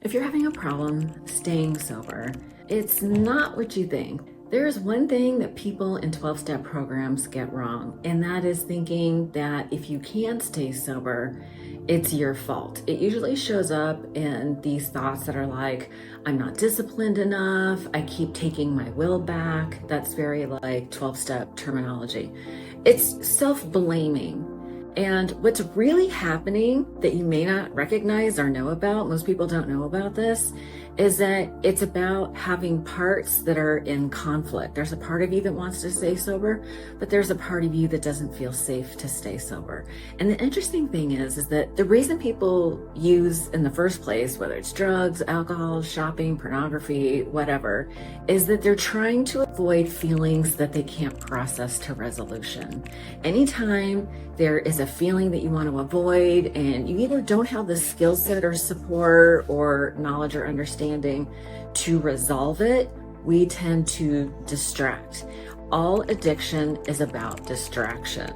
If you're having a problem staying sober, it's not what you think. There's one thing that people in 12-step programs get wrong, and that is thinking that if you can't stay sober, it's your fault. It usually shows up in these thoughts that are like, I'm not disciplined enough, I keep taking my will back. That's very like 12-step terminology. It's self-blaming. And what's really happening that you may not recognize or know about, most people don't know about this, is that it's about having parts that are in conflict. There's a part of you that wants to stay sober, but there's a part of you that doesn't feel safe to stay sober. And the interesting thing is that the reason people use in the first place, whether it's drugs, alcohol, shopping, pornography, whatever, is that they're trying to avoid feelings that they can't process to resolution. Anytime there is a feeling that you want to avoid and you either don't have the skill set or support or knowledge or understanding to resolve it, we tend to distract. All addiction is about distraction.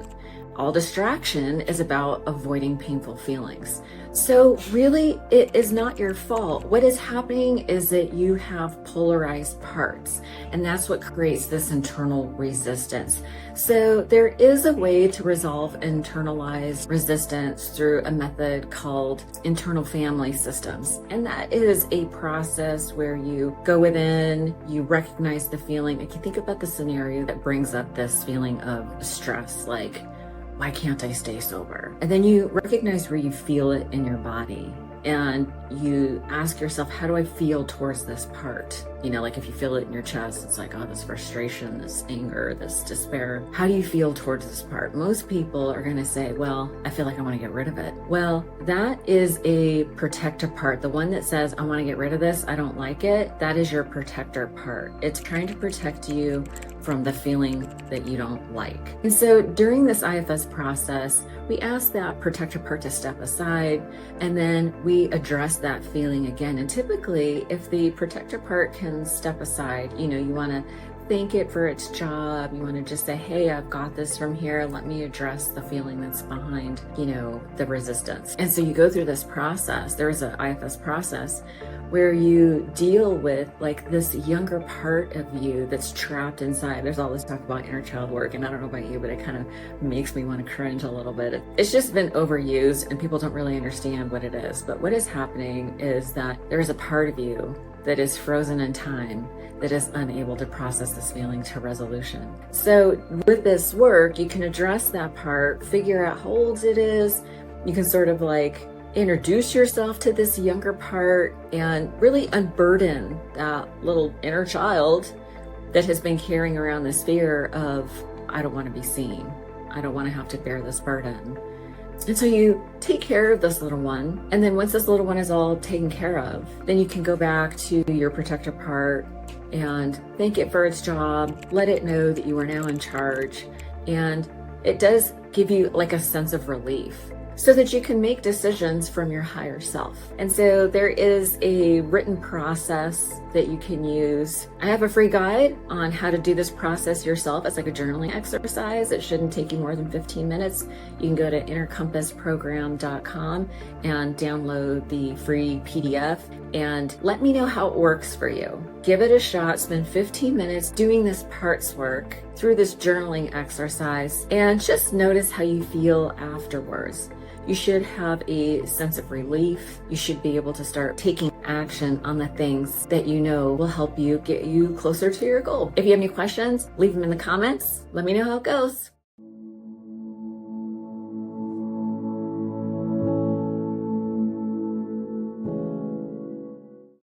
All distraction is about avoiding painful feelings. So really, it is not your fault. What is happening is that you have polarized parts, and that's what creates this internal resistance. So there is a way to resolve internalized resistance through a method called internal family systems. And that is a process where you go within, you recognize the feeling. If you think about the scenario that brings up this feeling of stress, like, why can't I stay sober? And then you recognize where you feel it in your body. And you ask yourself, how do I feel towards this part? You know, like if you feel it in your chest, it's like, oh, this frustration, this anger, this despair. How do you feel towards this part? Most people are going to say, well, I feel like I want to get rid of it. Well, that is a protector part. The one that says, I want to get rid of this, I don't like it, that is your protector part. It's trying to protect you from the feeling that you don't like. And so during this IFS process, we ask that protector part to step aside, and then we address that feeling again. And typically, if the protector part can step aside, you know, you want to thank it for its job. You want to just say, hey, I've got this from here. Let me address the feeling that's behind, you know, the resistance. And so you go through this process. There is an IFS process where you deal with like this younger part of you that's trapped inside. There's all this talk about inner child work, and I don't know about you, but it kind of makes me want to cringe a little bit. It's just been overused and people don't really understand what it is. But what is happening is that there's a part of you that is frozen in time, that is unable to process this feeling to resolution. So with this work, you can address that part, figure out how old it is. You can sort of like introduce yourself to this younger part and really unburden that little inner child that has been carrying around this fear of, I don't want to be seen. I don't want to have to bear this burden. And so you take care of this little one. And then once this little one is all taken care of, then you can go back to your protector part and thank it for its job. Let it know that you are now in charge. And it does give you like a sense of relief, so that you can make decisions from your higher self. And so there is a written process that you can use. I have a free guide on how to do this process yourself. It's like a journaling exercise. It shouldn't take you more than 15 minutes. You can go to innercompassprogram.com and download the free PDF and let me know how it works for you. Give it a shot. Spend 15 minutes doing this parts work through this journaling exercise and just notice how you feel afterwards. You should have a sense of relief. You should be able to start taking action on the things that you know will help you get you closer to your goal. If you have any questions, leave them in the comments. Let me know how it goes.